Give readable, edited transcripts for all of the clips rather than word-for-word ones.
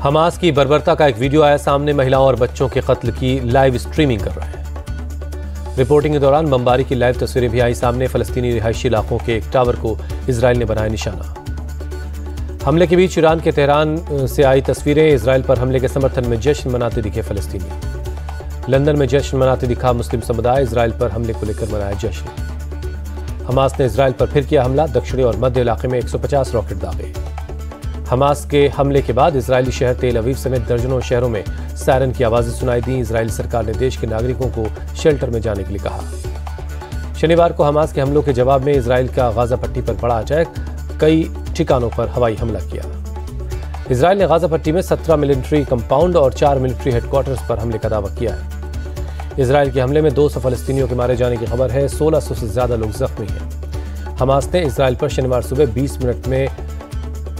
Hamas की बर्बरता का एक वीडियो आया सामने। महिलाओं और बच्चों के कत्ल की लाइव स्ट्रीमिंग कर रहे हैं। रिपोर्टिंग के दौरान बमबारी की लाइव तस्वीरें भी आई सामने। फलस्तीनी रिहायशी इलाकों के एक टावर को इजराइल ने बनाया निशाना। हमले के बीच ईरान के तेहरान से आई तस्वीरें। इजराइल पर हमले के समर्थन में जश्न मनाते दिखे फलस्तीनी। लंदन में जश्न मनाते दिखा मुस्लिम समुदाय। इजराइल पर हमले को लेकर मनाया जश्न। हमास ने इजराइल पर फिर किया हमला। दक्षिणी और मध्य इलाके में 150 रॉकेट दागे। हमास के हमले के बाद इजरायली शहर तेल अवीव समेत दर्जनों शहरों में सायरन की आवाजें सुनाई दी। इजरायली सरकार ने देश के नागरिकों को शेल्टर में जाने के लिए कहा। शनिवार को हमास के हमलों के जवाब में इजराइल का गाजा पट्टी पर बड़ा अटैक। कई ठिकानों पर हवाई हमला किया। इजराइल ने गाजा पट्टी में 17 मिलिट्री कंपाउंड और 4 मिलिट्री हेडक्वार्टर्स पर हमले का दावा किया है। इजराइल के हमले में 200 फलस्तीनियों के मारे जाने की खबर है। 1600 से ज्यादा लोग जख्मी हैं। हमास ने इजराइल पर शनिवार सुबह 20 मिनट में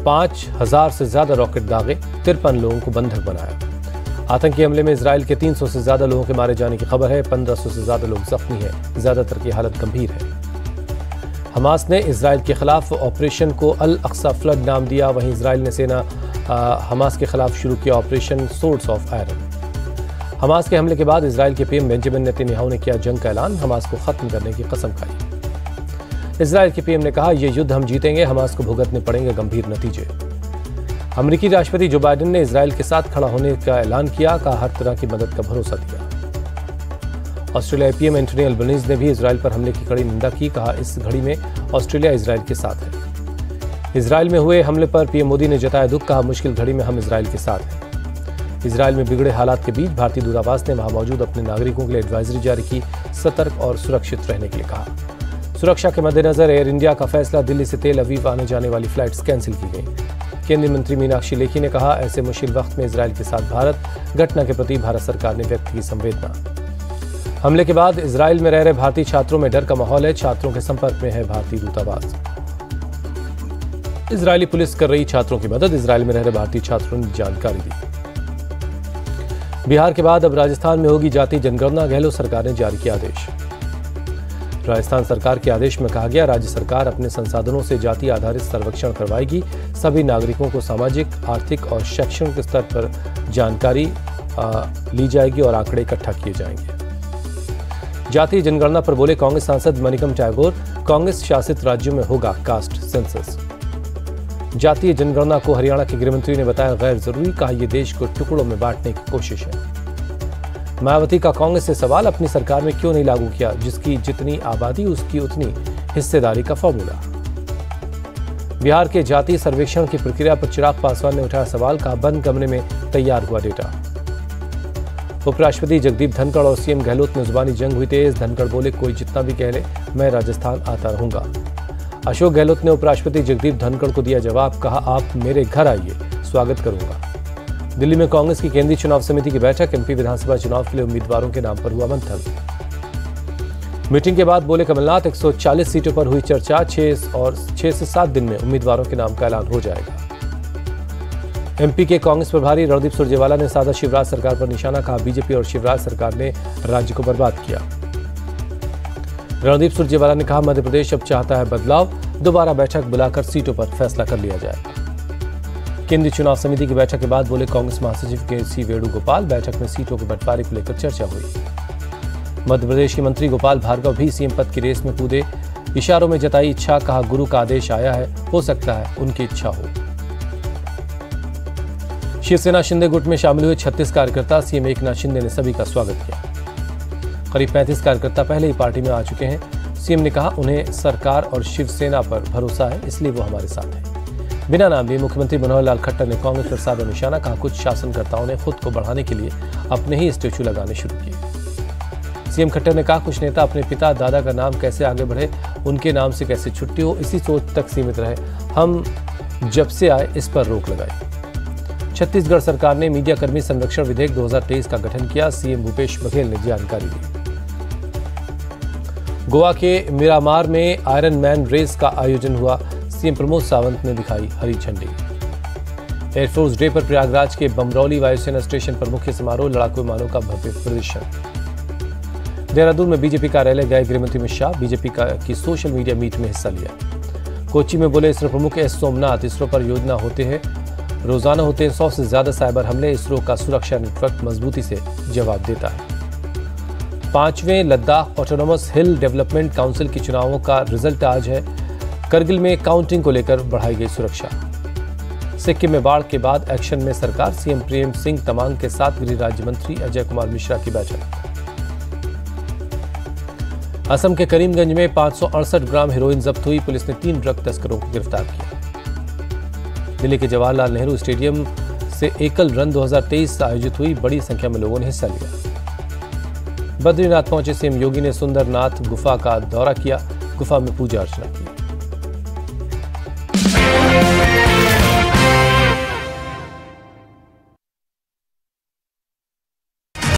5000 से ज्यादा रॉकेट दागे। 53 लोगों को बंधक बनाया। आतंकी हमले में इजराइल के 300 से ज्यादा लोगों के मारे जाने की खबर है। 1500 से ज्यादा लोग जख्मी हैं। ज्यादातर की हालत गंभीर है। हमास ने इजराइल के खिलाफ ऑपरेशन को अल अक्सा फ्लड नाम दिया। वहीं इजराइल ने सेना हमास के खिलाफ शुरू किया operation source of iron. Hamas के हमले के बाद इजराइल के पीएम बेंजामिन नेतन्याहू ने किया जंग का ऐलान। हमास को खत्म करने की कसम खाई। इजराइल के पीएम ने कहा, यह युद्ध हम जीतेंगे। हमास को भुगतने पड़ेंगे गंभीर नतीजे। अमेरिकी राष्ट्रपति जो बाइडेन ने इजराइल के साथ खड़ा होने का ऐलान किया। कहा, हर तरह की मदद का भरोसा दिया। ऑस्ट्रेलियाई पीएम एंटनी अल्बनीज ने भी इजराइल पर हमले की कड़ी निंदा की। कहा, इस घड़ी में ऑस्ट्रेलिया इजराइल के साथ है। इजराइल में हुए हमले पर पीएम मोदी ने जताया दुख। कहा, मुश्किल घड़ी में हम इजराइल के साथ हैं। इजराइल में बिगड़े हालात के बीच भारतीय दूतावास ने वहां मौजूद अपने नागरिकों के लिए एडवाइजरी जारी की। सतर्क और सुरक्षित रहने के लिए कहा। सुरक्षा के मद्देनजर एयर इंडिया का फैसला। दिल्ली से तेल अवीव आने जाने वाली फ्लाइट्स कैंसिल की गई। केंद्रीय मंत्री मीनाक्षी लेखी ने कहा, ऐसे मुश्किल वक्त में इजराइल के साथ भारत। घटना के प्रति भारत सरकार ने व्यक्त की संवेदना। हमले के बाद इजराइल में रह रहे भारतीय छात्रों में डर का माहौल है। छात्रों के संपर्क में है भारतीय दूतावास। इजरायली पुलिस कर रही छात्रों की मदद। इजराइल में रह रहे भारतीय छात्रों ने जानकारी दी। बिहार के बाद अब राजस्थान में होगी जातीय जनगणना। गहलोत सरकार ने जारी किया आदेश। राजस्थान सरकार के आदेश में कहा गया, राज्य सरकार अपने संसाधनों से जाति आधारित सर्वेक्षण करवाएगी। सभी नागरिकों को सामाजिक, आर्थिक और शैक्षणिक स्तर पर जानकारी ली जाएगी और आंकड़े इकट्ठा किए जाएंगे। जातीय जनगणना पर बोले कांग्रेस सांसद मणिकम टैगोर। कांग्रेस शासित राज्यों में होगा कास्ट सेंसस। जातीय जनगणना को हरियाणा के गृहमंत्री ने बताया गैर जरूरी। कहा, यह देश को टुकड़ों में बांटने की कोशिश है। मायावती का कांग्रेस से सवाल, अपनी सरकार में क्यों नहीं लागू किया? जिसकी जितनी आबादी उसकी उतनी हिस्सेदारी का फॉर्मूला। बिहार के जातीय सर्वेक्षण की प्रक्रिया पर चिराग पासवान ने उठाया सवाल। कहा, बंद कमरे में तैयार हुआ डेटा। उपराष्ट्रपति जगदीप धनखड़ और सीएम गहलोत में जुबानी जंग हुई तेज। धनखड़ बोले, कोई जितना भी कह ले, मैं राजस्थान आता रहूंगा। अशोक गहलोत ने उपराष्ट्रपति जगदीप धनखड़ को दिया जवाब। कहा, आप मेरे घर आइए, स्वागत करूंगा। दिल्ली में कांग्रेस की केंद्रीय चुनाव समिति की बैठक। एमपी विधानसभा चुनाव के लिए उम्मीदवारों के नाम पर हुआ मंथन। मीटिंग के बाद बोले कमलनाथ, 140 सीटों पर हुई चर्चा। 6 से 7 दिन में उम्मीदवारों के नाम का ऐलान हो जाएगा। एमपी के कांग्रेस प्रभारी रणदीप सुरजेवाला ने साधा शिवराज सरकार पर निशाना। कहा, बीजेपी और शिवराज सरकार ने राज्य को बर्बाद किया। रणदीप सुरजेवाला ने कहा, मध्य प्रदेश अब चाहता है बदलाव। दोबारा बैठक बुलाकर सीटों पर फैसला कर लिया जाएगा। केंद्रीय चुनाव समिति की बैठक के बाद बोले कांग्रेस महासचिव के सी वेणुगोपाल। बैठक में सीटों के बंटवारे को लेकर चर्चा हुई। मध्य प्रदेश के मंत्री गोपाल भार्गव भी सीएम पद की रेस में कूदे। इशारों में जताई इच्छा। कहा, गुरु का आदेश आया है, हो सकता है उनकी इच्छा हो। शिवसेना शिंदे गुट में शामिल हुए 36 कार्यकर्ता। सीएम एकनाथ शिंदे ने सभी का स्वागत किया। करीब 35 कार्यकर्ता पहले ही पार्टी में आ चुके हैं। सीएम ने कहा, उन्हें सरकार और शिवसेना पर भरोसा है, इसलिए वो हमारे साथ है। बिना नाम लिए मुख्यमंत्री मनोहर लाल खट्टर ने कांग्रेस पर साधा निशाना। कहा, कुछ शासनकर्ताओं ने खुद को बढ़ाने के लिए अपने ही स्टेचू लगाने शुरू किए। सीएम खट्टर ने कहा, कुछ नेता अपने पिता दादा का नाम कैसे आगे बढ़े, उनके नाम से कैसे छुट्टी हो, इसी सोच तक सीमित रहे। हम जब से आए इस पर रोक लगाई। छत्तीसगढ़ सरकार ने मीडिया कर्मी संरक्षण विधेयक 2023 का गठन किया। सीएम भूपेश बघेल ने जानकारी दी। गोवा के मिरामार में आयरन मैन रेस का आयोजन हुआ। सीएम प्रमोद सावंत ने दिखाई हरी झंडी। एयरफोर्स डे पर प्रयागराज के बमरौली वायुसेना स्टेशन पर मुख्य समारोह। लड़ाकू विमानों का भव्य प्रदर्शन। देहरादून में बीजेपी कार्यालय गए गृहमंत्री अमित शाह। बीजेपी की सोशल मीडिया मीट में हिस्सा लिया। कोच्चि में बोले इसरो प्रमुख एस सोमनाथ, इसरो पर योजना होते हैं रोजाना होते हैं 100 से ज्यादा साइबर हमले। इसरो का सुरक्षा नेटवर्क मजबूती से जवाब देता है। 5वें Ladakh autonomous hill development council के चुनावों का रिजल्ट आज है। करगिल में काउंटिंग को लेकर बढ़ाई गई सुरक्षा। सिक्किम में बाढ़ के बाद एक्शन में सरकार। सीएम प्रेम सिंह तमांग के साथ गृह राज्य मंत्री अजय कुमार मिश्रा की बैठक। असम के करीमगंज में 568 ग्राम हेरोइन जब्त हुई। पुलिस ने 3 ड्रग तस्करों को गिरफ्तार किया। दिल्ली के जवाहरलाल नेहरू स्टेडियम से एकल रन 2023 आयोजित हुई। बड़ी संख्या में लोगों ने हिस्सा लिया। बद्रीनाथ पहुंचे सीएम योगी ने सुंदरनाथ गुफा का दौरा किया। गुफा में पूजा अर्चना की।